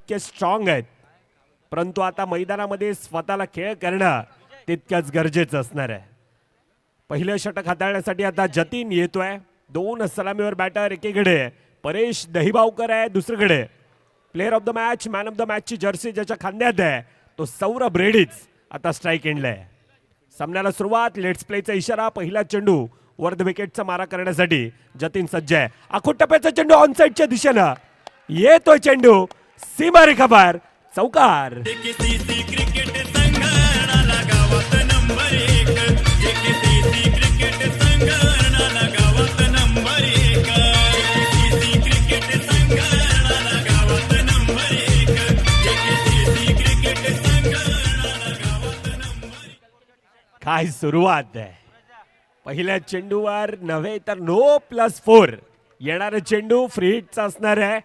तितके स्ट्रॉंग आहेत, परंतु आता मैदानामध्ये स्वतःला खेळ करणं तितकंच गरजेचं असणार आहे. पहिलं षटक हाताळण्यासाठी आता जतीन येतोय. 2 सलामीवर बॅटर एकीकडे परेश दहिबावकर आहे, दुसरीकडे player of the match man of the मॅचची जर्सी ज्याच्या खांद्यात आहे तो सौरभ रेड्डीच आता स्ट्राईक एंडला आहे. सामन्याला सुरुवात. लेट्स प्लेचा इशारा. पहिला चेंडू वर द विकेटचा मारा करण्यासाठी जतीन सज्ज आहे. आखूट टप्प्याचा चेंडू ऑनसाईडच्या दिशेनं येतोय. चेंडू सीमारेखा बाहेर, चौकार. काय सुरुवात आहे. पहिल्या चेंडूवर नव्हे तर नो +4 येणारा चेंडू फ्री हिटचा असणार आहे.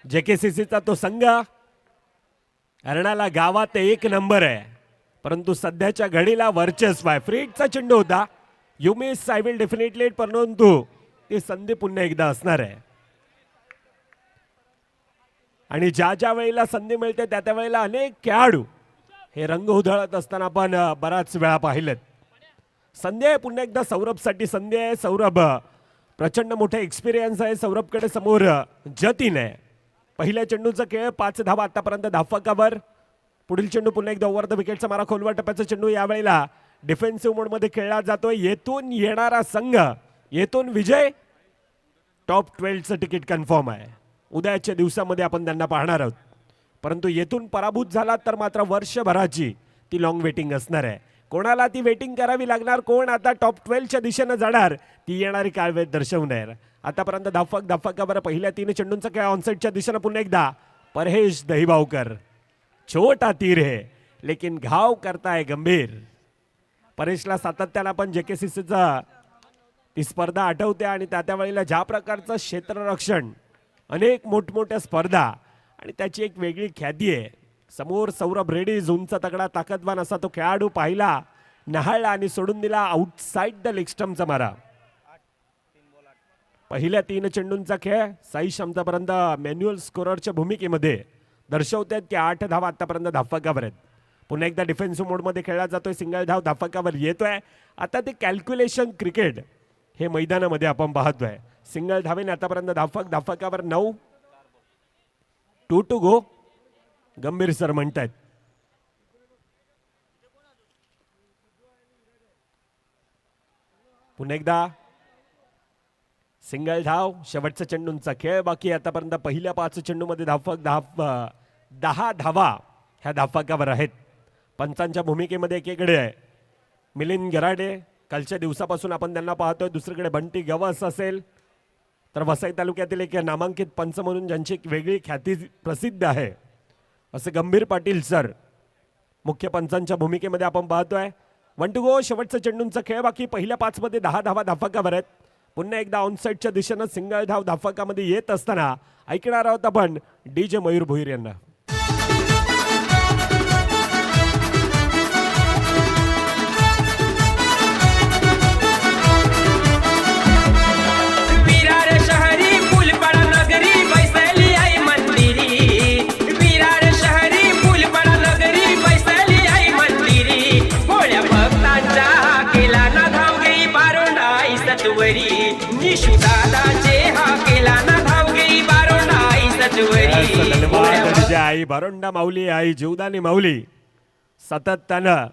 JKCCचा तो संघ हरणाला गावात 1 नंबर आहे, परंतु सध्याच्या घडीला वर्चस्व आहे. फ्री हिटचा चेंडू होता. You miss I will definitely, परंतु ती संधी पुन्हा एकदा असणार आहे. आणि ज्या ज्या वेळेला संधी मिळते त्या त्या वेळेला अनेक खेळाडू हे रंग उधळत असताना आपण बराच वेळा पाहिलेत. संधी आहे पुन्हा एकदा सौरभसाठी संधी आहे. सौरभ प्रचंड मोठा एक्सपिरियन्स आहे. सौरभकडे समोर जतीन आहे. पहिल्या चेंडूचा खेळ 5 धावा आतापर्यंत धाफकावर. पुढील चेंडू पुन्हा एकदा ओव्हर द विकेटचा मारा. खोलवर टप्प्याचा चेंडू यावेळेला डिफेन्सिव्ह मोडमध्ये खेळला जातोय. येथून येणारा संघ, येथून विजय, टॉप 12चं तिकीट कन्फर्म आहे. उद्याच्या दिवसामध्ये आपण त्यांना पाहणार आहोत, परंतु येथून पराभूत झाला तर मात्र वर्षभराची ती लॉंग वेटिंग असणार आहे. कोणाला ती वेटिंग करावी लागणार, कोण आता टॉप 12च्या दिशेनं जाणार, ती येणारी काळ वेळ दर्शवणार. आतापर्यंत धाफकावर पहिल्या 3 चेंडूंचा खेळ ऑनसाईडच्या दिशेनं पुन्हा एकदा परेश दहिबावकर. छोटा तीर है लेकिन घाव करताय गंभीर. परेशला सातत्यानं आपण JKCCचा ती स्पर्धा आठवते आणि त्या वेळेला ज्या प्रकारचं क्षेत्ररक्षण, अनेक मोठमोठ्या स्पर्धा आणि त्याची एक वेगळी ख्याती आहे. समोर सौरभ रेड्डी, उंच तगडा ताकदवान असा तो खेळाडू पाहिला, नहाळला आणि सोडून दिला आउटसाइड द लेग स्टंपचा मारा. पहिल्या 3 चेंडूंचा खेळ साई क्षमतापर्यंत मॅन्युअल स्कोररच्या भूमिकेमध्ये दर्शवतात की 8 धावा आतापर्यंत धाफकावर आहेत. पुन्हा एकदा डिफेन्सिव्ह मोडमध्ये खेळला जातोय. सिंगल धाव धाफकावर येतोय. आता ते कॅल्क्युलेशन क्रिकेट हे मैदानामध्ये आपण पाहतोय. सिंगल धावेने आतापर्यंत धाफकावर 9, 2 to go. गंभीर सर म्हणतात. पुन्हा एकदा सिंगल धाव. शेवटचा चेंडूंचा खेळ बाकी. आतापर्यंत पहिल्या 5 चेंडूमध्ये 10 धावा ह्या धाफकावर आहेत. पंचांच्या भूमिकेमध्ये एकीकडे आहे मिलिंद गराडे, कालच्या दिवसापासून आपण त्यांना पाहतोय. दुसरीकडे बंटी गवस असेल तर वसई तालुक्यातील एक नामांकित पंच म्हणून ज्यांची एक वेगळी ख्याती प्रसिद्ध आहे असे गंभीर पाटील सर मुख्य पंचांच्या भूमिकेमध्ये आपण पाहतोय. 1 to go. शेवटचा चेंडूंचा खेळ बाकी. पहिल्या 5 मध्ये 10 धावा धाफकावर आहेत. पुन्हा एकदा ऑनसाईडच्या दिशेनं सिंगल धाव धाफकामध्ये येत असताना ऐकणार आहोत आपण DJ मयूर भोईर यांना. आई बारोंडा माऊली, आई जीवदानी माऊली सातत्यानं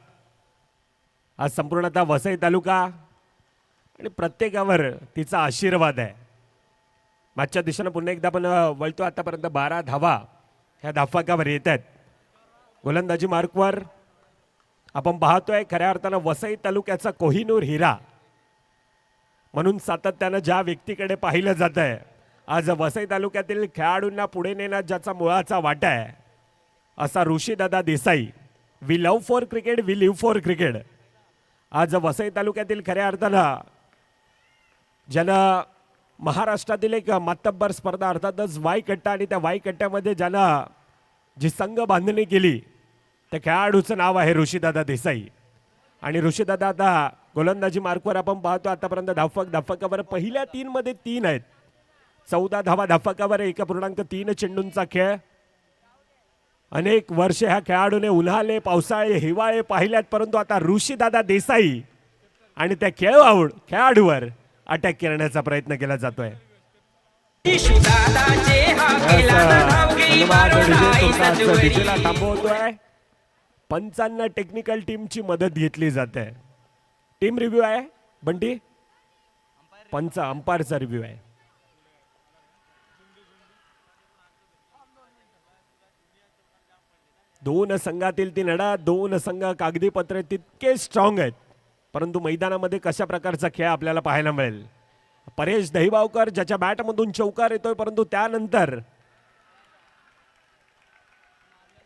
आज संपूर्णतः वसई तालुका आणि प्रत्येकावर तिचा आशीर्वाद आहे. मागच्या दिशेनं पुन्हा एकदा आपण वळतो. आतापर्यंत 12 धावा ह्या धाफकावर येत आहेत. गोलंदाजी मार्कवर आपण पाहतोय खऱ्या अर्थानं वसई तालुक्याचा कोहिनूर हिरा म्हणून सातत्यानं ज्या व्यक्तीकडे पाहिलं जात आहे, आज वसई तालुक्यातील खेळाडूंना पुढे नेण्यात ज्याचा मुळाचा वाटा आहे असा ऋषीदादा Desai. We love for cricket, we live for cricket. आज वसई तालुक्यातील खऱ्या अर्थानं ज्यानं महाराष्ट्रातील एक मातब्बर स्पर्धा अर्थातच वाय कट्टा आणि त्या वाय कट्ट्यामध्ये ज्यानं जी संघ बांधणी केली त्या खेळाडूचं नाव आहे ऋषीदादा देसाई. आणि ऋषीदादा आता गोलंदाजी मार्कवर आपण पाहतो. आतापर्यंत धाफकावर पहिल्या 3 मध्ये 3 आहेत. 14 धावा धाफकावर. 1.3 चेंडूंचा खेळ. अनेक वर्ष ह्या खेळाडूने उन्हाळे पावसाळे हिवाळे पाहिल्यात, परंतु आता ऋषीदादा देसाई आणि त्या खेळाडूवर अटॅक करण्याचा प्रयत्न केला जातोय. थांबवतोय. पंचांना टेक्निकल टीमची मदत घेतली जाते. टीम रिव्ह्यू आहे बंटी, पंच अंपायरचा रिव्ह्यू आहे. दोन संघातील ती लढा, दोन संघ कागदी पत्रे तितके स्ट्रॉंग आहेत, परंतु मैदानामध्ये कशा प्रकारचा खेळ आपल्याला पाहायला मिळेल. परेश दहिबावकर ज्याच्या बॅटमधून चौकार येतोय, परंतु त्यानंतर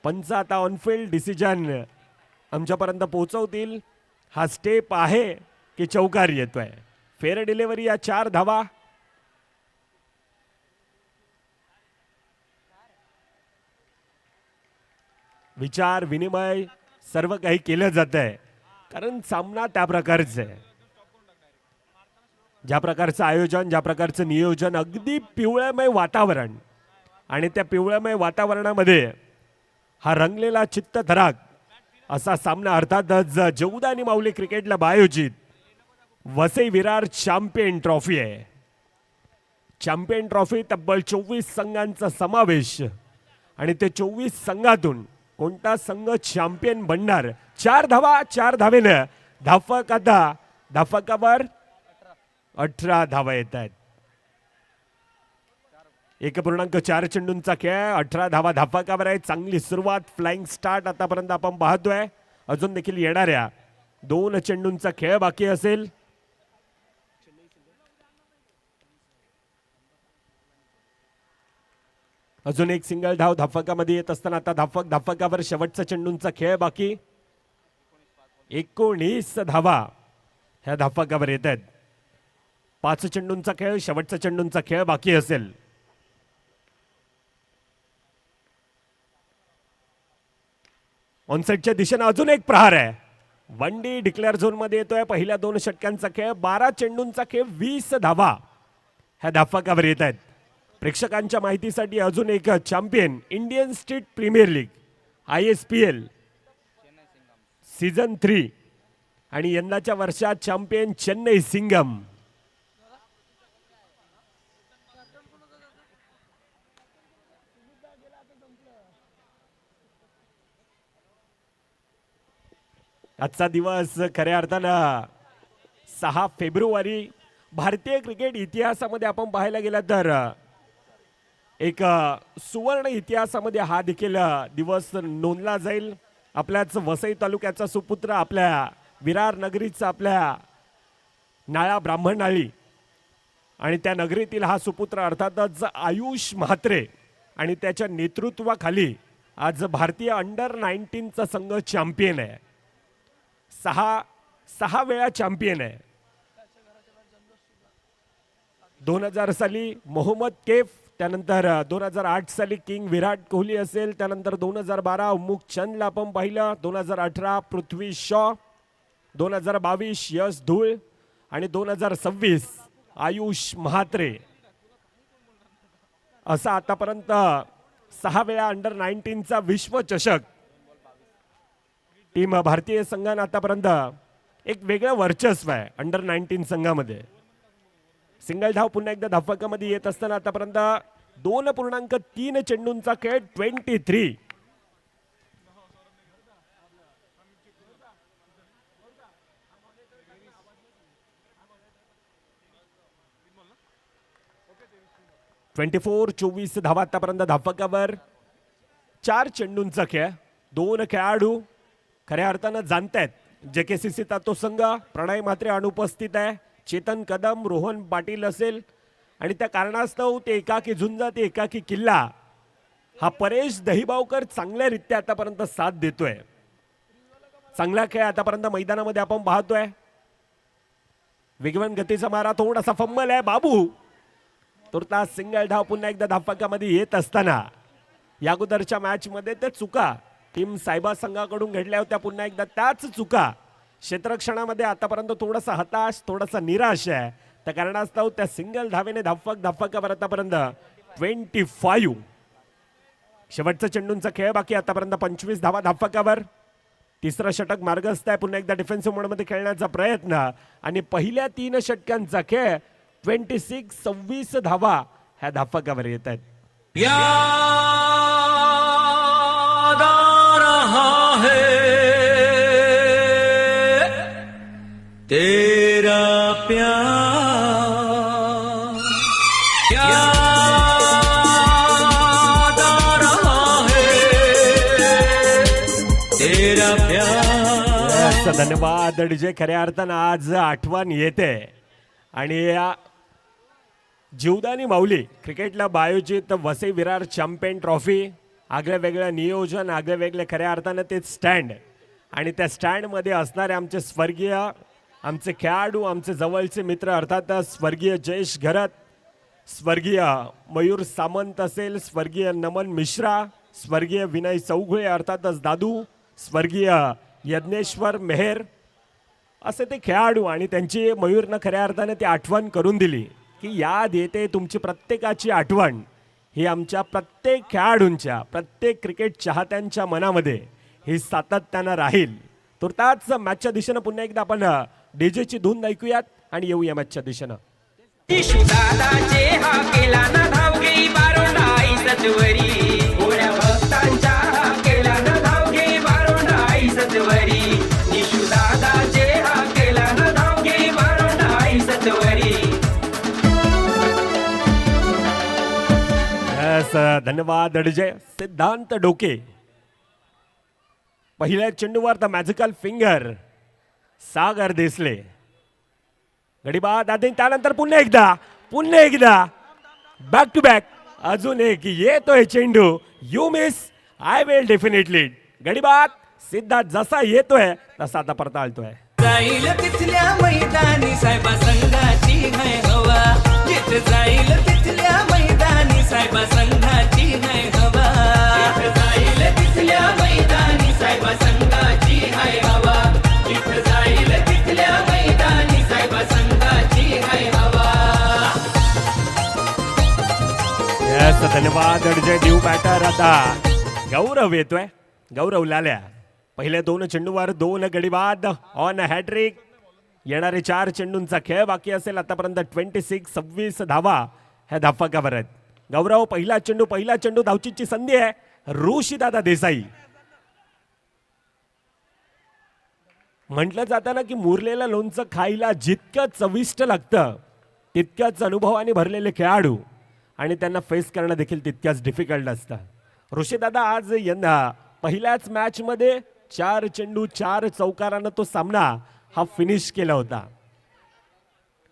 पंच आता ऑनफिल्ड डिसिजन आमच्यापर्यंत पोहोचवतील. हा स्टेप आहे की चौकार येतोय. फेअर डिलिव्हरी या 4 धावा. विचार विनिमय सर्व काही केलं जात आहे, कारण सामना त्या प्रकारचं आहे. ज्या प्रकारचं आयोजन, ज्या प्रकारचं नियोजन, अगदी पिवळमय वातावरण, आणि त्या पिवळमय वातावरणामध्ये हा रंगलेला चित्तथराक असा सामना अर्थातच जवदानी माऊली क्रिकेट क्लब आयोजित वसई विरार चॅम्पियन ट्रॉफी आहे. चॅम्पियन ट्रॉफी तब्बल 24 संघांचा समावेश, आणि ते 24 संघातून कोणता संघ चॅम्पियन बनणार. 4 धावा, 4 धावेनं धाफक आता धाफकावर 18 धावा येत आहेत. 1.4 चेंडूंचा खेळ, 18 धावा धाफकावर आहे. चांगली सुरुवात, फ्लाइंग स्टार्ट आतापर्यंत आपण पाहतोय. अजून देखील येणाऱ्या 2 चेंडूंचा खेळ बाकी असेल. अजून एक सिंगल धाव धाफकामध्ये येत असताना आता धाफकावर शेवटचा चेंडूंचा खेळ बाकी. 19 धावा ह्या धाफकावर येत आहेत. 5 चेंडूंचा खेळ, शेवटचा चेंडूंचा खेळ बाकी असेल. ऑनसेटच्या दिशेने अजून एक प्रहार आहे. वनडी डिक्लेअर झोन मध्ये येतोय. पहिल्या 2 षटकांचा खेळ, 12 चेंडूंचा खेळ, 20 धावा ह्या धाफकावर येत आहेत. प्रेक्षकांच्या माहितीसाठी अजून एक champion Indian street premier league ISPL season 3 आणि यंदाच्या वर्षात चॅम्पियन चेन्नई सिंगम. आजचा दिवस खऱ्या अर्थानं 6 फेब्रुवारी भारतीय क्रिकेट इतिहासामध्ये आपण पाहायला गेला तर एक सुवर्ण इतिहासामध्ये हा देखील दिवस नोंदला जाईल. आपल्याच वसई तालुक्याचा सुपुत्र, आपल्या विरार नगरीचा, आपल्या नाळा ब्राह्मणाळी आणि त्या नगरीतील हा सुपुत्र अर्थातच आयुष म्हात्रे, आणि त्याच्या नेतृत्वाखाली आज भारतीय अंडर 19चा संघ चॅम्पियन आहे. 6 वेळा चॅम्पियन आहे. 2000 साली मोहम्मद कैफ, त्यानंतर 2008 साली किंग विराट कोहली असेल, त्यानंतर 2012 उमुख चंदला आपण पाहिलं, 2018 पृथ्वी शॉ, 2022 यश धूळ आणि 2026 आयुष म्हात्रे. असा आतापर्यंत 6 वेळा अंडर 19चा विश्वचषक टीम भारतीय संघानं आतापर्यंत एक वेगळं वर्चस्व आहे अंडर 19 संघामध्ये. सिंगल धाव पुन्हा एकदा धाफकामध्ये येत असताना आतापर्यंत 2.3 चेंडूंचा खेळ, 23. धावा आतापर्यंत धाफकावर. 4 चेंडूंचा खेळ, 2 खेळाडू खऱ्या अर्थानं जाणतायत. JKCC तो संघ, प्रणय मात्रे अनुपस्थित आहे, चेतन कदम, रोहन पाटील असेल, आणि त्या कारणास्तव ते एकाकी झुंज, ते एकाकी किल्ला हा परेश दहिबावकर चांगल्यारीत्या आतापर्यंत साथ देतोय. चांगला खेळ आतापर्यंत मैदानामध्ये आपण पाहतोय. वेगवान गतीचा मारा, थोडासा फंबल आहे. बाबू तुर्तास सिंगल धाव पुन्हा एकदा धाफकामध्ये येत असताना या अगोदरच्या मॅच मध्ये ते चुका टीम सायबा संघाकडून घडल्या होत्या. पुन्हा एकदा त्याच चुका क्षेत्ररक्षणामध्ये आतापर्यंत थोडासा हताश, थोडासा निराश आहे. त्या कारणास्तव त्या सिंगल धावेने धाफकावर आतापर्यंत 25 शेवटचा चेंडूंचा खेळ बाकी, आतापर्यंत 25 धावा धावफलकावर. तिसरं षटक मार्गस्थ आहे. पुन्हा एकदा डिफेन्सिव्ह मोडमध्ये खेळण्याचा प्रयत्न आणि पहिल्या 3 षटकांचा खेळ 26 धावा ह्या धावफलकावर येत आहेत. तेरा प्यार याद आ रहा है, तेरा प्यार. धन्यवाद डीजे. खऱ्या अर्थानं आज आठवण येते आणि या जीवदानी माऊली क्रिकेटला बायोजित वसई विरार चॅम्पियन ट्रॉफी, आगळं वेगळं नियोजन, आगळं वेगळे खऱ्या अर्थानं ते स्टँड आणि त्या स्टँडमध्ये असणारे आमचे स्वर्गीय, आमचे खेळाडू, आमचे जवळचे मित्र, अर्थातच स्वर्गीय जयेश घरत, स्वर्गीय मयूर सामंत असेल, स्वर्गीय नमन मिश्रा, स्वर्गीय विनय चौघुळे, अर्थातच दादू, स्वर्गीय यज्ञेश्वर मेहर, असे ते खेळाडू. आणि त्यांची मयूरनं खऱ्या अर्थाने ती आठवण करून दिली की याद येते तुमची प्रत्येकाची आठवण ही आमच्या प्रत्येक खेळाडूंच्या, प्रत्येक क्रिकेट चाहत्यांच्या मनामध्ये ही सातत्यानं राहील. तुर्तास मॅचच्या दिशेनं पुन्हा एकदा आपण डीजेची धून ऐकूयात आणि येऊया मॅचच्या दिशेनं. दादाचे हा केला ना धावगे बारोंडाई सजवरी, गोड्या भक्तांच्या हा केला ना धावगे बारोंडाई सजवरी, निशू दादाचे हा केला ना धावगे बारोंडाई सजवरी. धन्यवाद डीजे. सिद्धांत डोके पहिल्या चेंडूवर the magical finger Sagar Desale गडीबाद आधी, त्यानंतर पुन्हा एकदा बॅक टू बॅक अजून एक येतोय चेंडू. You miss I will definitely. गडीबाद सिद्धार्थ जसा येतोय तसा आता परताळतोय. जाईल तिथल्या मैदानी साहेबा संघाची है हवा, जिथे जाईल तिथल्या मैदानी साहेबा संघाची है हवा, जाईल तिथल्या मैदानी साहेबा संघाची है हवा, जिथे जाईल तिथल्या मैदानी साहेबा संघाची है हवा. धन्यवाद डीजे. न्यू बॅटर आता गौरव येतोय. गौरव लाल्या पहिल्या 2 चेंडूवर 2 गडीबाद ऑन हॅट्रिक. येणारे 4 चेंडूंचा खेळ बाकी असेल. आतापर्यंत 26 धावा ह्या धावफलकावर आहेत. गौरव पहिला चेंडू धावचीची संधी आहे. ऋषीदादा देसाई. म्हटलं जातं ना की मुरलेलं लोणचं खायला जितकं चविष्ट लागतं तितक्याच अनुभवाने भरलेले खेळाडू आणि त्यांना फेस करणं देखील तितक्याच डिफिकल्ट असतं. ऋषीदादा आज यंदा पहिल्याच मॅच मध्ये 4 चेंडू 4 चौकारानं तो सामना हा फिनिश केला होता.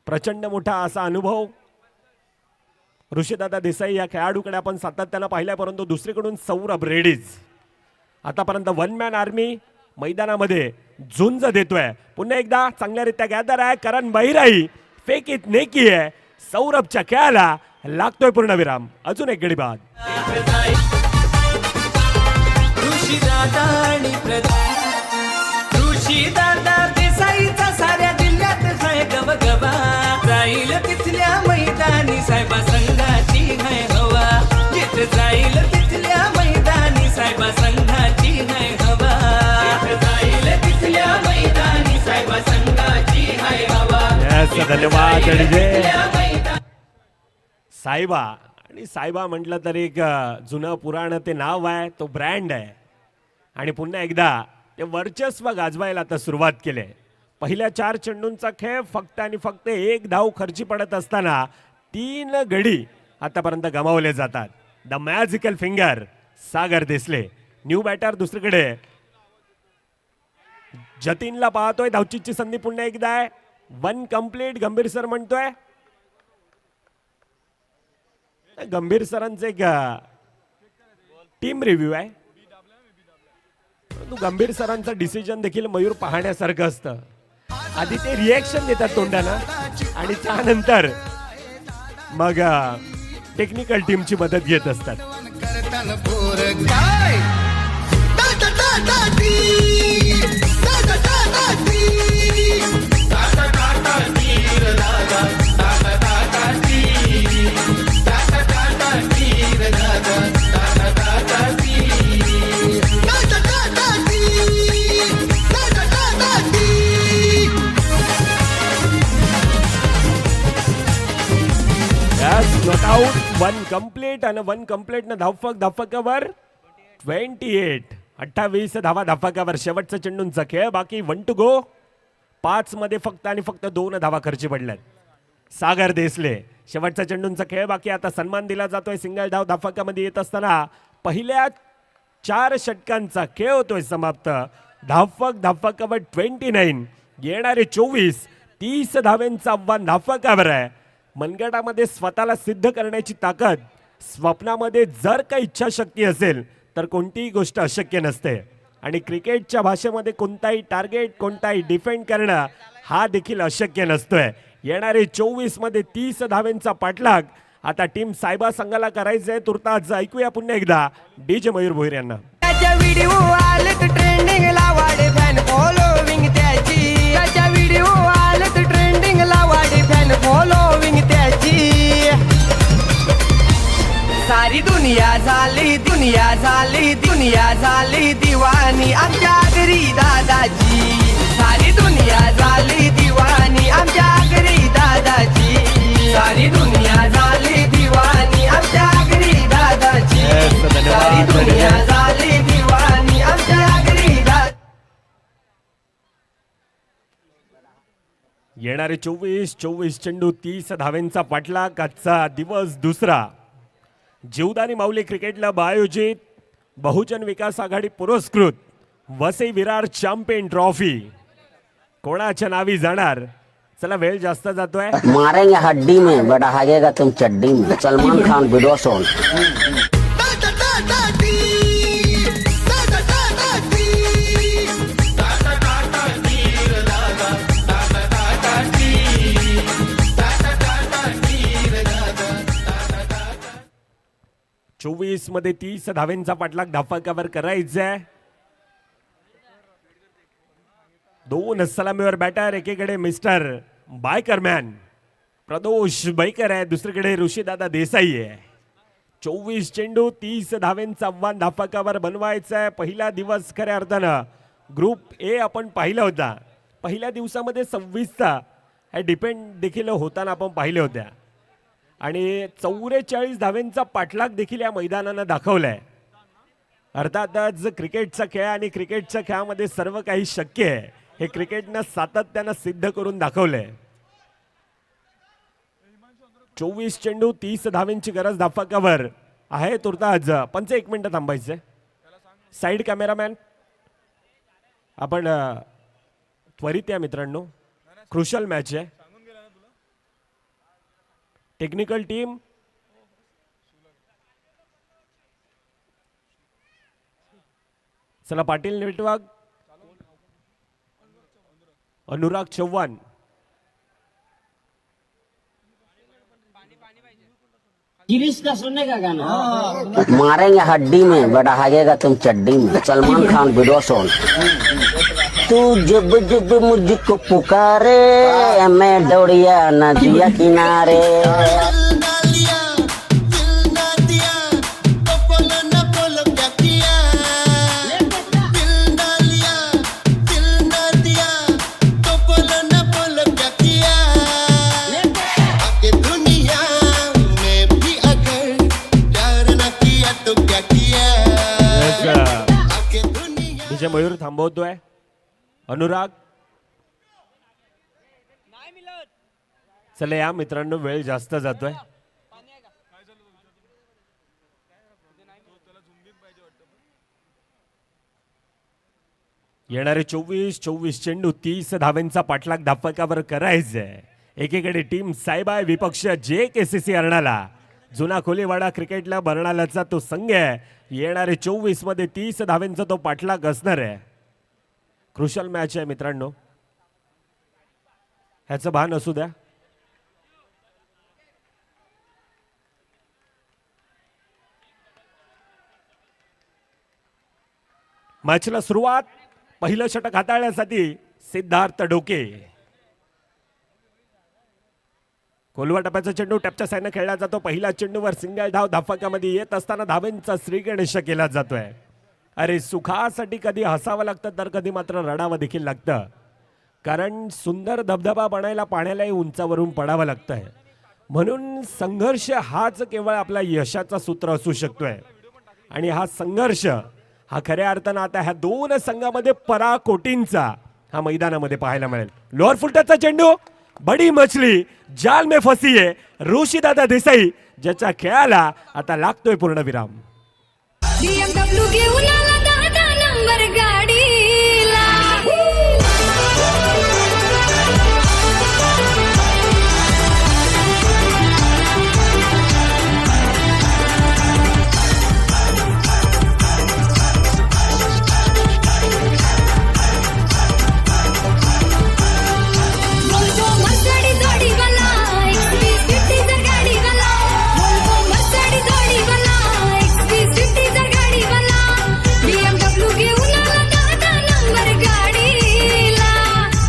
प्रचंड मोठा असा अनुभव ऋषीदादा देसाई या खेळाडूकडे आपण सातत्यानं पाहिलाय. परंतु दुसरीकडून सौरभ रेड्डीज आतापर्यंत 1 मॅन आर्मी मैदानामध्ये झुंज देतोय. पुन्हा एकदा चांगल्यारीत्या गॅदर आहे. करण बहिराई फेक इट नेकी आहे. सौरभच्या खेळाला लागतोय पूर्णविराम. अजून एक गडीबाद. ऋषीदादा आणि ऋषीदादा देसाईचा साऱ्या जिल्ह्यात है गबगबा, जाईल तिथल्या मैदानी साहेबा संघाची है हवा, जिथे जाईल तिथल्या मैदानी साहेबा संघाची है हवा, जाईल तिथल्या मैदानी साहेबा संघाची है हवा. धन्यवाद साहेबा. आणि साहेबा म्हटलं तर एक जुनं पुराण ते नाव आहे, तो ब्रँड आहे आणि पुन्हा एकदा ते वर्चस्व गाजवायला आता सुरुवात केली. पहिल्या 4 चेंडूंचा खेळ फक्त आणि फक्त 1 धाव खर्ची पडत असताना 3 गडी आतापर्यंत गमावले जातात. The magical finger Sagar Desle. New batter दुसरीकडे जतीनला पाहतोय. धावचीची संधी पुन्हा एकदा आहे. 1 कंप्लीट. गंभीर सर म्हणतोय. गंभीर सरांचे एक टीम रिव्ह्यू आहे. गंभीर सरांचं डिसिजन देखील मयूर पाहण्यासारखं असतं. आधी ते रिएक्शन देतात तोंडानं आणि त्यानंतर मग टेक्निकल टीमची मदत घेत असतात. वन कंप्लीट आणि वन कंप्लीट न धावफकावर 28. 28 धावा धावफकावर. शेवटचा चेंडूंचा खेळ. बाकी 1 to go. 5 मध्ये फक्त आणि फक्त 2 धावा खर्ची पडल्यात. सागर देसले शेवटचा चेंडूंचा खेळ बाकी. आता सन्मान दिला जातोय सिंगल धाव धावफकामध्ये येत असताना पहिल्या 4 षटकांचा खेळ होतोय समाप्त. धावफकावर 29. येणारे 24. 30 धाव्यांचं आव्हान धावफकावर आहे. मनगटामध्ये स्वतःला सिद्ध करण्याची ताकद. स्वप्नामध्ये जर काही इच्छाशक्ती असेल तर कोणतीही गोष्ट अशक्य नसते. आणि क्रिकेटच्या भाषेमध्ये कोणताही टार्गेट कोणताही डिफेंड करणं हा देखील अशक्य नसतोय. येणारे 24 मध्ये 30 धाव्यांचा पाठलाग आता टीम सायबा संघाला करायचंय. तुर्तास ऐकूया पुन्हा एकदा डीजे मयूर भोईर यांना. त्याच्या व्हिडिओ आलेत ट्रेंडिंगला वाढे फॅन फॉलोविंग त्याची. त्याच्या व्हिडिओ आलेत ट्रेंडिंगला वाढे फॅन फॉलोविंग त्याची. सारी दुनिया झाली दुनिया झाली दुनिया झाली दिवानी आमच्या घरी दादाची. सारी दुनिया झाली दिवानी आमच्या घरी दादाची. सारी दुनिया झाली दिवानी आमच्या घरी दादाची. सारी दुनिया झाली दिवानी आमच्या घरी दादाची. येणारे 24 चेंडू 30 धाव्यांचा पाठलाग. आजचा दिवस दुसरा. जीवदानी माऊली क्रिकेट क्लब आयोजित बहुजन विकास आघाडी पुरस्कृत वसई विरार चॅम्पियन ट्रॉफी कोणाच्या नावी जाणार. चला वेळ जास्त जातोय. मारेंगे हड्डी में बट हागेगा तुम चड्डी में. Salman Khan video song. चोवीस मध्ये 30 धाव्यांचा पाठलाग धावफकावर करायचा. 2 सलामीवर बॅटर. एकीकडे मिस्टर बायकरमॅन प्रदोष बाईकर आहे. दुसरीकडे ऋषीदादा देसाई आहे. 24 चेंडू 30 धाव्यांचं आव्हान धावफकावर बनवायचं आहे. पहिला दिवस खऱ्या अर्थानं ग्रुप ए आपण पाहिला होता. पहिल्या दिवसामध्ये 26चा डिपेंड देखील होताना आपण पाहिले होत्या. आणि 44 धाव्यांचा पाठलाग देखील या मैदानानं दाखवलाय. अर्थातच क्रिकेटचा खेळ आणि क्रिकेटच्या खेळामध्ये सर्व काही शक्य आहे हे क्रिकेटनं सातत्यानं सिद्ध करून दाखवलंय. 24 चेंडू 30 धाव्यांची गरज धावफकावर आहे. तुर्तास 1 मिनिट थांबायचंय. साईड कॅमेरामॅन आपण त्वरित या मित्रांनो. क्रुशल मॅच आहे. टेक्निकल टीम चला. पाटील नेटवर्क अनुराग चव्हाण. मारेंगे हड्डी में बट हागेगा तुम चड्डी में. Salman Khan video song. तू जब जब मुझको पुकारे मैं दौड़िया नदिया किनारे. विजय मयूर थांबवतोय. अनुराग चला या मित्रांनो. वेळ जास्त जातोय. येणारे 24 चेंडू 30 धाव्यांचा पाठलाग धावफकावर करायचंय. एकीकडे टीम सायबा विपक्ष JKCC अर्णाला. जुना कोलीवाडा क्रिकेटला बर्णालाचा तो संघ आहे. येणारे 24 मध्ये 30 धाव्यांचा तो पाठलाग असणार आहे. क्रुशल मॅच आहे मित्रांनो. ह्याचं भान असू द्या. मॅचला सुरुवात. पहिलं षटक हाताळण्यासाठी सिद्धार्थ डोके. कोलवा टप्प्याचा चेंडू टॅपच्या साईडने खेळला जातो. पहिल्या चेंडूवर सिंगल धाव धावफकामध्ये येत असताना धावांचा श्रीगणेश केला जातोय. अरे सुखासाठी कधी हसावं लागतं तर कधी मात्र रडावं देखील लागतं. कारण सुंदर धबधबा बनायला पाण्यालाही उंचावरून पडावं लागतंय. म्हणून संघर्ष हाच केवळ आपला यशाचा सूत्र असू शकतोय. आणि हा संघर्ष हा खऱ्या अर्थानं आता ह्या दोन संघामध्ये पराकोटींचा हा मैदानामध्ये पाहायला मिळेल. लोअर फुलटचा चेंडू, बडी मछली जाल में फसी आहे. ऋषीदादा देसाई ज्याच्या खेळाला आता लागतोय पूर्णविराम. BMW घेऊन आला 10 नंबर गाडीला. Volvo Mercedes जोडीवाला, XV50 चा गाडीवाला. Volvo Mercedes जोडीवाला, XV50 चा गाडीवाला. BMW घेऊन आला 10 नंबर गाडीला.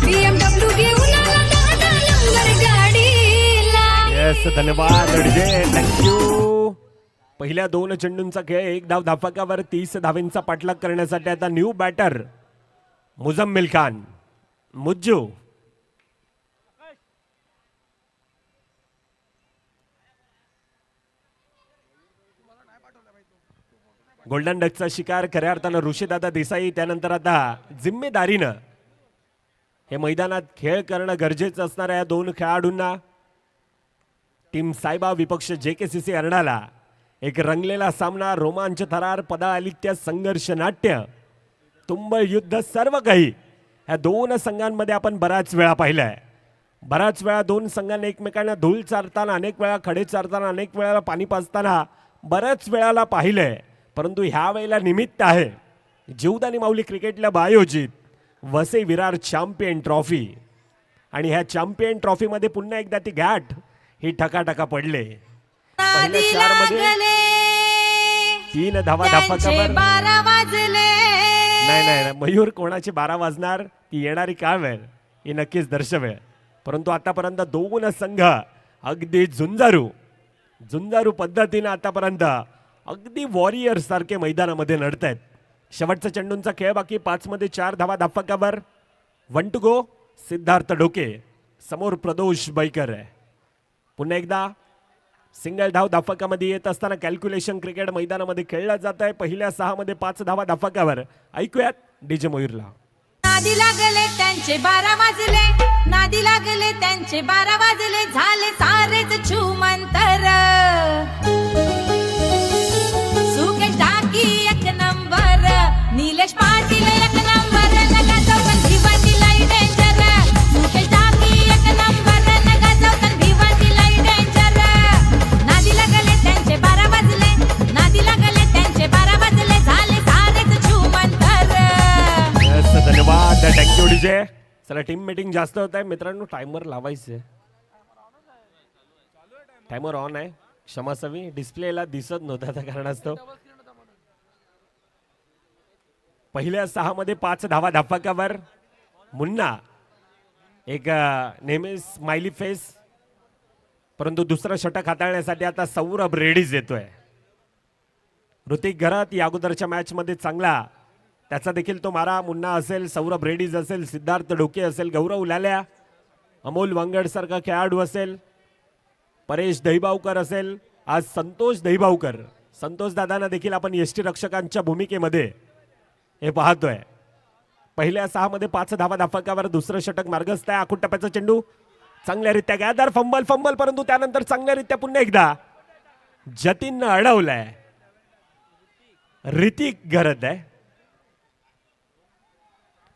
BMW घेऊन आला 10 नंबर गाडीला. येस, धन्यवाद अडजे, थँक्यू. पहिल्या दोन चेंडूंचा खेळ, एक धाव धाफकावर 30 धावेंचा पाठलाग करण्यासाठी आता new batter मुझम्मिल Khan Mujju. Golden डकचा शिकार खऱ्या अर्थानं ऋषीदादा देसाई. त्यानंतर आता जिम्मेदारीनं हे मैदानात खेळ करणं गरजेचं असणाऱ्या या दोन खेळाडूंना टीम सायबा विपक्ष JKCC अर्णाला एक रंगलेला सामना, रोमांच थरार, पदालित्य, संघर्ष नाट्य, तुंबळ युद्ध, सर्व काही ह्या दोन संघांमध्ये आपण बराच वेळा पाहिलंय. बराच वेळा दोन संघांनी एकमेकांना धूळ चारताना, अनेक वेळा खडे चारताना, अनेक वेळा पाणी पाजताना बऱ्याच वेळाला पाहिलंय. परंतु ह्या वेळेला निमित्त आहे जीवदानी माऊली क्रिकेट क्लब आयोजित वसई विरार चॅम्पियन ट्रॉफी. आणि ह्या चॅम्पियन ट्रॉफीमध्ये पुन्हा एकदा ती घाट ही ठकाठका पडले. पहिल्या 4 मध्ये 3 धावा धाफकावर. 12 वाजले. नाही नाही, मयूर कोणाची 12 वाजणार ती येणारी काळ वेळ ही नक्कीच दर्शवेल. परंतु आतापर्यंत दोन संघ अगदी झुंजारू पद्धतीने आतापर्यंत अगदी वॉरियर सारखे मैदानामध्ये लढत आहेत. शेवटचा चेंडूंचा खेळ बाकी. 5 मध्ये 4 धावा धाफकावर. 1 टू गो. सिद्धार्थ डोके समोर प्रदोष बैकर आहे. पुन्हा एकदा सिंगल धाव धाफकामध्ये येत असताना कॅल्क्युलेशन क्रिकेट मैदानामध्ये खेळलं जात आहे. पहिल्या 6 मध्ये 5 धावा धाफकावर. ऐकूयात डीजे मयूरला. नादी लागले त्यांचे 12 वाजले. नादी लागले त्यांचे 12 वाजले. झाले सारेच छुमंतर. सुकेश टाकी 1 नंबर. निलेश पाटील 1 नंबर. नका चौकन भिवंडी लाई डेंजर. सुकेश टाकी 1 नंबर. नका चौकन भिवंडी लाई डेंजर. नादी लागले त्यांचे 12 वाजले. नादी लागले त्यांचे 12 वाजले. झाले सारेच छुमंतर. धन्यवाद, थँक्यू डीजे. चला, टीम मीटिंग जास्त होत आहे मित्रांनो. टायमर लावायचं. टायमर ऑन आहे, क्षमासावी. डिस्प्लेला दिसत नव्हता त्या कारणास्तव. पहिल्या 6 मध्ये 5 धावा धाफकावर. मुन्ना एक नेहमी स्माइली फेस, परंतु दुसरं षटक हाताळण्यासाठी आता सौरभ रेडीज येतोय. ऋतिक घरात या अगोदरच्या मॅच मध्ये चांगला त्याचा देखील तो मारा. मुन्ना असेल, सौरभ रेडीज असेल, सिद्धार्थ डोके असेल, गौरव लाल्या, अमोल वांगड सारखा खेळाडू असेल, परेश दहिबावकर असेल, आज संतोष दहिबावकर. संतोष दादांना देखील आपण यष्टी रक्षकांच्या भूमिकेमध्ये हे पाहतोय. पहिल्या 6 मध्ये 5 धावा धाफकावर. दुसरं षटक मार्गस्थ आहे. आखूट टप्प्याचा चेंडू चांगल्यारीत्या गॅदर, फंबल, परंतु त्यानंतर चांगल्यारीत्या पुन्हा एकदा जतीननं अडवलाय. ऋतिक घरत आहे,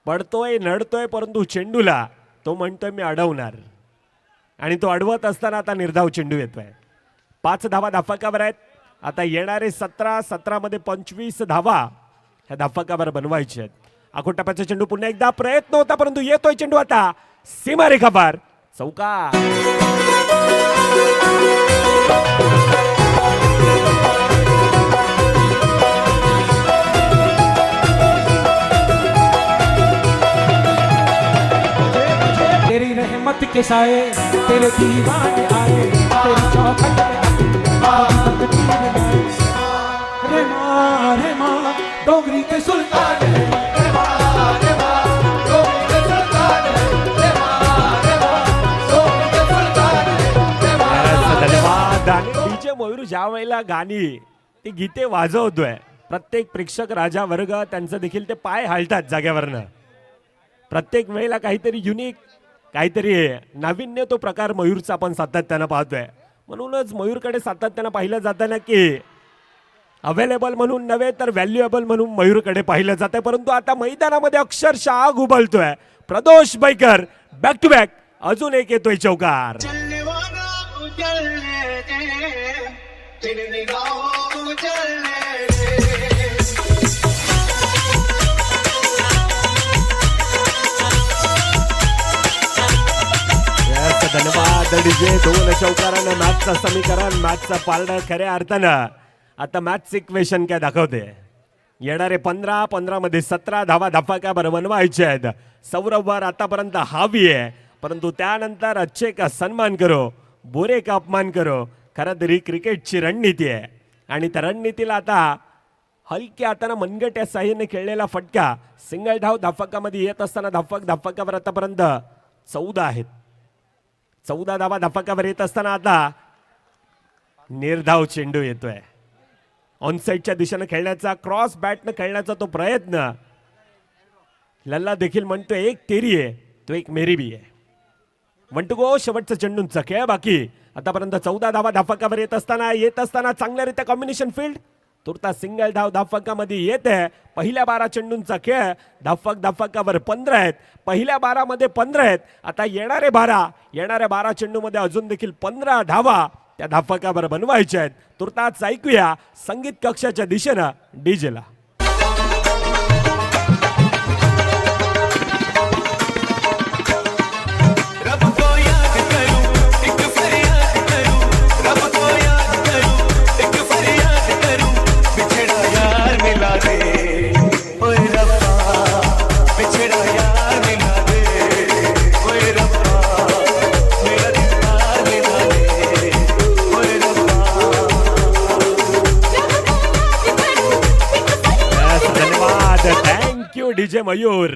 पडतोय, नडतोय, परंतु चेंडूला तो म्हणतोय मी अडवणार. आणि तो अडवत असताना आता निर्धाव चेंडू येतोय. 5 धावा धाफकावर आहेत. आता येणारे 17 मध्ये 25 धावा ह्या धाफकावर बनवायचे आहेत. आखोट टप्प्याचा चेंडू पुन्हा एकदा प्रयत्न होता, परंतु येतोय चेंडू आता सीमारेखा पार. चौकार. तेरी रहमत के साए तेरे दीवाने आए, तेरी चौखट रे माँ डोगरी के सुल्तान रे माँ डोगरी के सुल्तान रे माँ डोगरी के सुल्तान रे माँ. वेळेला गाणी ती गीते वाजवतोय प्रत्येक प्रेक्षक राजा वर्ग त्यांचं देखील ते पाय हालतात जाग्यावरनं. प्रत्येक वेळेला काहीतरी युनिक काहीतरी नाविन्य तो प्रकार मयूरचा आपण सातत्यानं पाहतोय. म्हणूनच मयूरकडे सातत्यानं पाहिलं जातं की अवेलेबल म्हणून नव्हे तर व्हॅल्युएबल म्हणून मयूरकडे पाहिलं जातंय. परंतु आता मैदानामध्ये अक्षरशः आग उबलतोय. प्रदोष बैकर बॅक टू बॅक अजून एक येतोय चौकार. धन्यवाद डीजे. 2 चौकारानं मॅचचं समीकरण मॅचचं पारडं खऱ्या अर्थानं आता मॅच इक्वेशन काय दाखवते. येणारे 15 मध्ये 17 धावा धफाक्यावर बनवायचे आहेत. सौरभवर आतापर्यंत हावी आहे परंतु त्यानंतर अच्छे का सन्मान करो बुरे का अपमान करो. खरं तरी क्रिकेटची रणनीती आहे आणि त्या रणनीतीला आता हलक्या हातानं मनगट्या साह्याने खेळलेला फटका सिंगल धाव धाफकामध्ये येत असताना धाफकावर आतापर्यंत 14 आहेत. 14 धावा धफकावर येत असताना आता निर्धाव चेंडू येतोय. ऑनसाईडच्या दिशेने खेळण्याचा क्रॉस बॅटनं खेळण्याचा तो प्रयत्न. लल्ला देखील म्हणतोय एक तेरी आहे तो एक मेरी बी आहे. म्हणतो गो शेवटचा चेंडूंचा खेळ बाकी. आतापर्यंत 14 धावा धाफकावर येत असताना चांगल्यारीत्या कॉम्बिनेशन फील्ड तुर्ता सिंगल धाव धाफकामध्ये येत आहे. पहिल्या 12 चेंडूंचा खेळ धाफकावर 15 आहेत. पहिल्या 12 मध्ये 15 आहेत. आता येणारे 12 चेंडूमध्ये अजून देखील 15 धावा त्या धाफकावर बनवायच्या आहेत. तुर्ताच ऐकूया संगीत कक्षाच्या दिशेनं डीजेला. डीजे मयूर.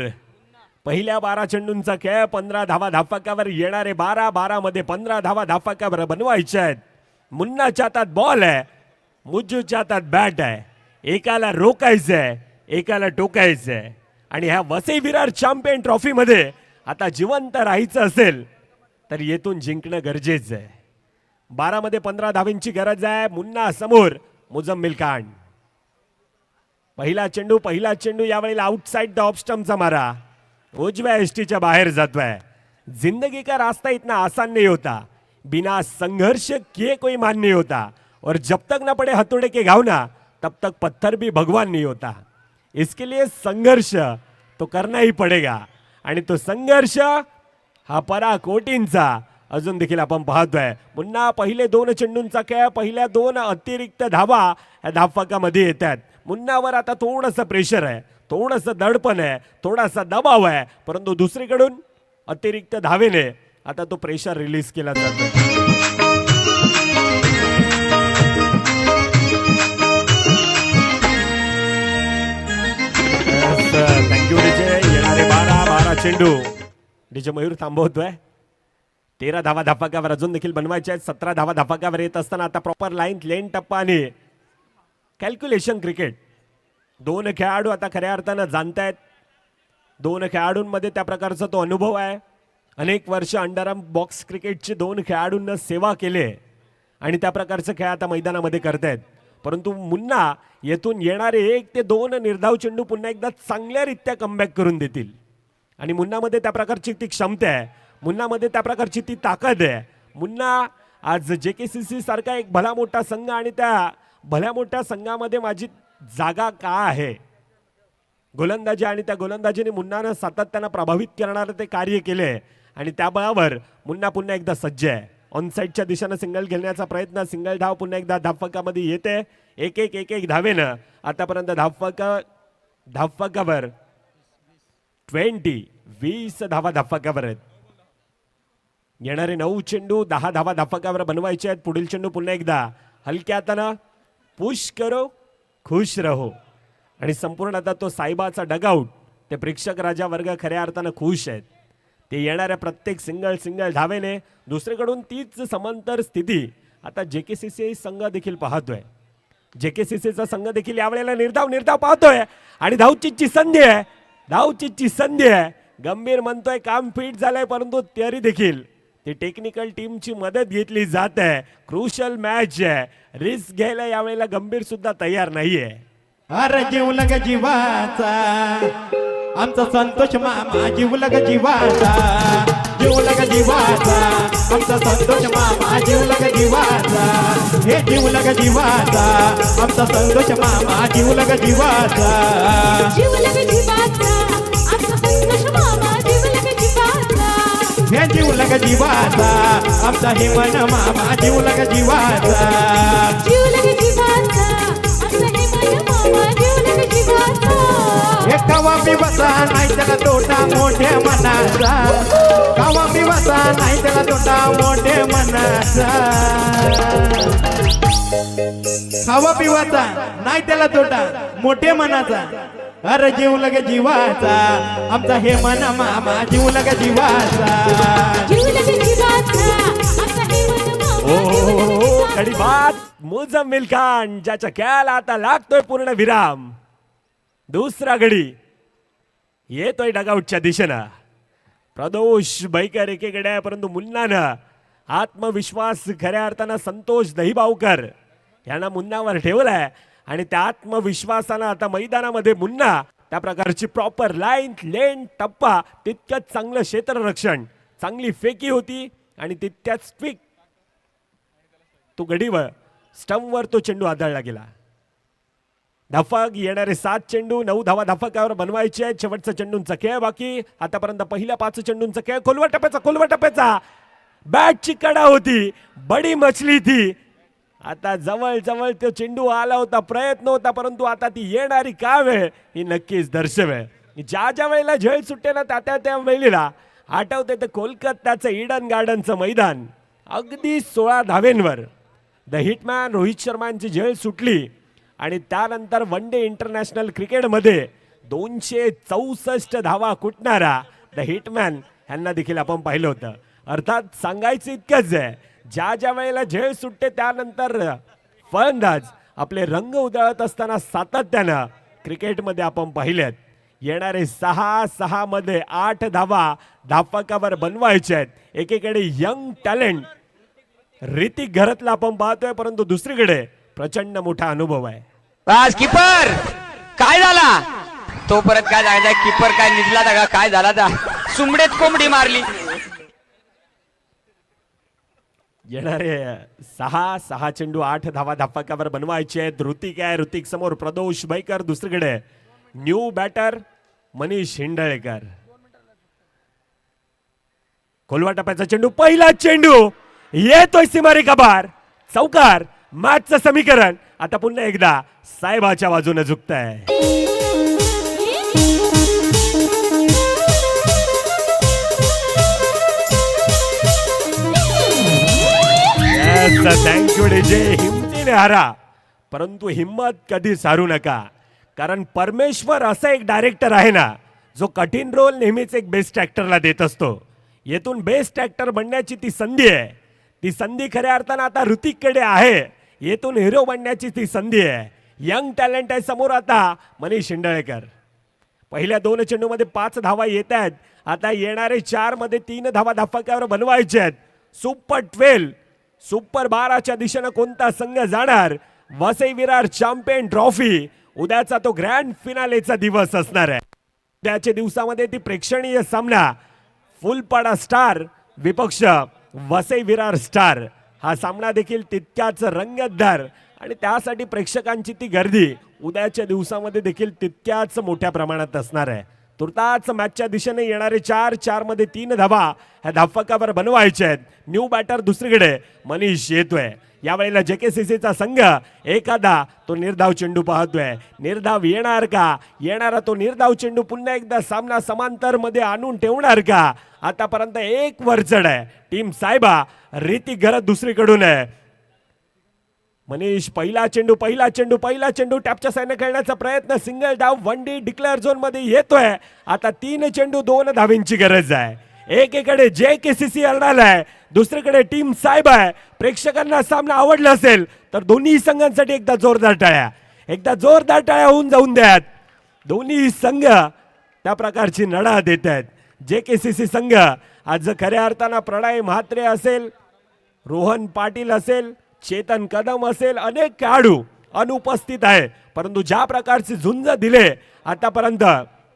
पहिल्या 12 चेंडूंचा खेळ 15 धावा धाफकावर येणारे 12 मध्ये 15 धावा धाफकावर बनवायच्या आहेत. मुन्नाच्या हातात बॉल आहे मुज्जूच्या हातात बॅट आहे. एकाला रोकायचंय एकाला टोकायचंय आणि ह्या वसई विरार चॅम्पियन ट्रॉफी मध्ये आता जिवंत राहायचं असेल तर येथून जिंकणं गरजेचं आहे. 12 मध्ये 15 धावींची गरज आहे. मुन्ना समोर मुजम्मिल खान. पहिला चेंडू यावेळेला आउटसाइड द ऑफ स्टंपचा मारा उजव्या एसटीच्या बाहेर जातोय. जिंदगी का रास्ता इतना आसान नहीं होता. बिना संघर्ष किए कोई मान नहीं होता और जब तक ना पड़े हथौड़े के घाव ना तब तक पत्थर भी भगवान नहीं होता. इसके लिए संघर्ष तो करना ही पडेगा आणि तो संघर्ष हा पराकोटींचा अजून देखील आपण पाहतोय. पुन्हा पहिले 2 चेंडूंचा खेळ पहिल्या 2 अतिरिक्त धावा या धाफकामध्ये येतात. मुन्नावर आता थोडंसं प्रेशर आहे थोडंसं दडपण आहे थोडासा दबाव आहे परंतु दुसरीकडून अतिरिक्त धावेने आता तो प्रेशर रिलीज केला जातो. Thank you DJ. येणारे 12 चेंडू डीजे मयूर थांबवतोय. 13 धावा धाफकावर अजून देखील बनवायचे आहेत. 17 धावा धाफकावर येत असताना आता प्रॉपर लेन टप्पा आणि कॅल्क्युलेशन क्रिकेट. 2 खेळाडू आता खऱ्या अर्थानं जाणतायत. 2 खेळाडूंमध्ये त्या प्रकारचा तो अनुभव आहे. अनेक वर्ष अंडरआर्म बॉक्स क्रिकेटचे 2 खेळाडूंना सेवा केले आणि त्या प्रकारचे खेळ आता मैदानामध्ये करतायत. परंतु मुन्ना येथून येणारे 1 ते 2 निर्धाव चेंडू पुन्हा एकदा चांगल्यारीत्या कमबॅक करून देतील आणि मुन्नामध्ये त्या प्रकारची ती क्षमता आहे. मुन्नामध्ये त्या प्रकारची ती ताकद आहे. मुन्ना आज JKCC सारखा एक भला मोठा संघ आणि त्या भल्या मोठ्या संघामध्ये माझी जागा का आहे. गोलंदाजी आणि त्या गोलंदाजीने मुन्नानं सातत्यानं प्रभावित करणारे ते कार्य केले आणि त्या बळावर मुन्ना पुन्हा एकदा सज्ज आहे. ऑनसाईडच्या दिशेनं सिंगल घेण्याचा प्रयत्न. सिंगल धाव पुन्हा एकदा धाफकामध्ये येते. 1-1 धावेनं आतापर्यंत धाफकावर 20 धावा धाफकावर आहेत. येणारे 9 चेंडू 10 धावा धाफकावर बनवायचे आहेत. पुढील चेंडू पुन्हा एकदा हलक्या हातानं पुश करो खुश रहो आणि संपूर्ण आता तो साहेबाचा डगआउट. ते प्रेक्षक राजा वर्ग खऱ्या अर्थानं खुश आहेत. ते येणाऱ्या प्रत्येक सिंगल धावेने. दुसरीकडून तीच समांतर स्थिती आता JKCC संघ देखील पाहतोय. JKCCचा संघ देखील यावेळेला निर्धाव पाहतोय आणि धावचीची संधी आहे. धावचीची संधी आहे. गंभीर म्हणतोय काम फिट झालंय, परंतु तरी देखील ती टेक्निकल टीमची मदत घेतली जात आहे. क्रुशल मॅच आहे. रिस्क घ्यायला यावेळेला गंभीर सुद्धा तयार नाहीये. अरे जीवलग जीवाचा आमचा संतोष मामा, जीवलग जीवाचा, जीवलग जीवाचा आमचा संतोष मामा, जीवलग जीवाचा, हे जीवलग जीवाचा आमचा संतोष मामा, जीवलग जीवाचा. जीवलग जीवाचा आमचा संतोष मामा, जीवलग जीवाचा. हे जीवलग जीवाचा आमचा हेमन मामा, जीवलग जीवाचा. जीवलग जीवाचा आमचा हेमन मामा, जीवलग जीवाचा. हे कावा पिवसा नाही त्याला तोटा मोठ्या मनाचा, कावा पिवसा नाही त्याला तोटा मोठ्या मनाचा. खावा पिवाचा नाही त्याला तोटा मोठ्या मनाचा. अरे जीवलग जीवाचा आमचा हे मन मामा, जीवलग जीवाचा. जीवलग जीवाचा आमचा हेमन मामा, जीवलग ओ जीवाचा. कडी बात मुझम्मिल खान, ज्याच्या खेळाला आता लागतोय पूर्ण विराम. दुसरा गडी येतोय डगआउटच्या दिशेनं. प्रदोष बैकर एकीकडे आहे, परंतु मुन्नानं आत्मविश्वास खऱ्या अर्थानं संतोष दहीबावकर यांना मुन्नावर ठेवलाय आणि त्या आत्मविश्वासानं आता मैदानामध्ये मुन्ना त्या प्रकारची प्रॉपर लाईन लेन टप्पा, तितक्याच चांगलं क्षेत्ररक्षण, चांगली फेकी होती आणि तितक्याच क्विक तो गडीवर स्टंपवर तो चेंडू आदळला गेला. धफक येणारे 7 चेंडू, 9 धावा धफकावर बनवायचे आहेत. शेवटचा चेंडूंचा खेळ बाकी. आतापर्यंत पहिल्या 5 चेंडूंचा खेळ. खोलवा टप्प्याचा बॅटची कडा होती, बडी मछली थी. आता जवळ जवळ तो चेंडू आला होता, प्रयत्न होता, परंतु आता ती येणारी का वेळ ही नक्कीच दर्शवेल. ज्या वेळेला झेल सुट्टे ना त्या वेळेला आठवते ते कोलकात्याचं ईडन गार्डनचं मैदान. अगदी 16 धावेंवर द हिटमॅन रोहित शर्मांची झेल सुटली आणि त्यानंतर वन डे इंटरनॅशनल क्रिकेटमध्ये 264 धावा कुटणारा द हिटमॅन यांना देखील आपण पाहिलं होतं. अर्थात सांगायचं इतकंच आहे, ज्या वेळेला झेल सुटते त्यानंतर फलंदाज आपले रंग उधळत असताना सातत्यानं क्रिकेटमध्ये आपण पाहिलेत. येणारे 6 मध्ये 8 धावा धापकावर बनवायचे आहेत. एकीकडे यंग टॅलेंट ऋतिक घरातला आपण पाहतोय, परंतु दुसरीकडे प्रचंड मोठा अनुभव आहे. आज किपर काय झाला तो परत काय जायचा किपर काय निघला का काय झाला त्या सुमडेत कोंबडी मारली. येणारे 6 चेंडू 8 धावा धापकावर बनवायचे आहेत. ऋतिक आहे, ऋतिक समोर प्रदोष बैकर, दुसरीकडे न्यू बॅटर मनीष हिंडळेकर. खोलवा टप्प्याचा चेंडू, पहिला चेंडू येतोय सीमारेखा बार, चौकार. मॅचचं समीकरण आता पुन्हा एकदा साहेबाच्या बाजूने झुकत आहे. Thank you DJ. हिमतीने हारा, परंतु हिम्मत कधीच हारू नका, कारण परमेश्वर असा एक डायरेक्टर आहे ना, जो कठीण रोल नेहमीच एक बेस्ट ऍक्टरला देत असतो. येथून बेस्ट ऍक्टर बनण्याची ती संधी आहे. ती संधी खऱ्या अर्थानं आता ऋतिककडे आहे. येथून हिरो बनण्याची ती संधी आहे. यंग टॅलेंट आहे समोर आता मनीष हिंडळेकर. पहिल्या 2 चेंडूमध्ये 5 धावा येत आहेत. आता येणारे 4 मध्ये 3 धावा धापकावर बनवायचे आहेत. सुपर 12 सुपर 12च्या दिशेनं कोणता संघ जाणार? वसई विरार चॅम्पियन ट्रॉफी उद्याचा तो ग्रँड फिनालेचा दिवस असणार आहे. उद्याच्या दिवसामध्ये ती प्रेक्षणीय सामना फुलपाडा स्टार विपक्ष वसई विरार स्टार, हा सामना देखील तितक्याच रंगतदार आणि त्यासाठी प्रेक्षकांची ती गर्दी उद्याच्या दिवसामध्ये देखील तितक्याच मोठ्या प्रमाणात असणार आहे. तुर्ताच मॅचच्या दिशेने येणारे 4 मध्ये 3 धावा ह्या धापकावर बनवायचे आहेत. न्यू बॅटर दुसरीकडे मनीष येतोय. यावेळेला JKCCचा संघ एखादा तो निर्धाव चेंडू पाहतोय. निर्धाव येणार का? येणारा तो निर्धाव चेंडू पुन्हा एकदा सामना समांतर मध्ये आणून ठेवणार का? आतापर्यंत एक वरचढ आहे टीम साहेबा. ऋतिक घरात दुसरीकडून आहे. मनीष पहिला चेंडू टॅपच्या साईडने खेळण्याचा प्रयत्न. सिंगल डाव 1D डिक्लेअर झोन मध्ये येतोय. आता 3 चेंडू 2 धावींची गरज आहे. एकीकडे JKCC अर्नाला आहे, दुसरीकडे टीम साहेब आहे. प्रेक्षकांना सामना आवडला असेल तर दोन्ही संघांसाठी एकदा जोरदार टाळ्या होऊन जाऊन द्यात. दोन्ही संघ त्या प्रकारची लढा देत आहेत. JKCC संघ आज खऱ्या अर्थानं प्रणय म्हात्रे असेल, रोहन पाटील असेल, चेतन कदम असेल, अनेक खेळाडू अनुपस्थित आहे. परंतु ज्या प्रकारची झुंज दिले आतापर्यंत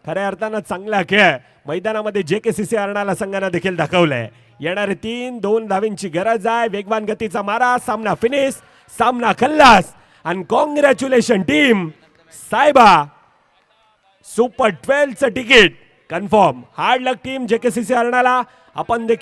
खऱ्या अर्थानं चांगला खेळ मैदानामध्ये JKCC अर्नाला संघानं देखील दाखवलाय. येणारे 3-2 धावींची गरज आहे. वेगवान गतीचा मारा, सामना फिनिश, सामना खल्लास. आणि कॉंग्रॅच्युलेशन टीम साहेबा, सुपर 12 चं तिकीट कन्फर्म. हार्ड लक टीम JKCC अर्नाला. आपण देखील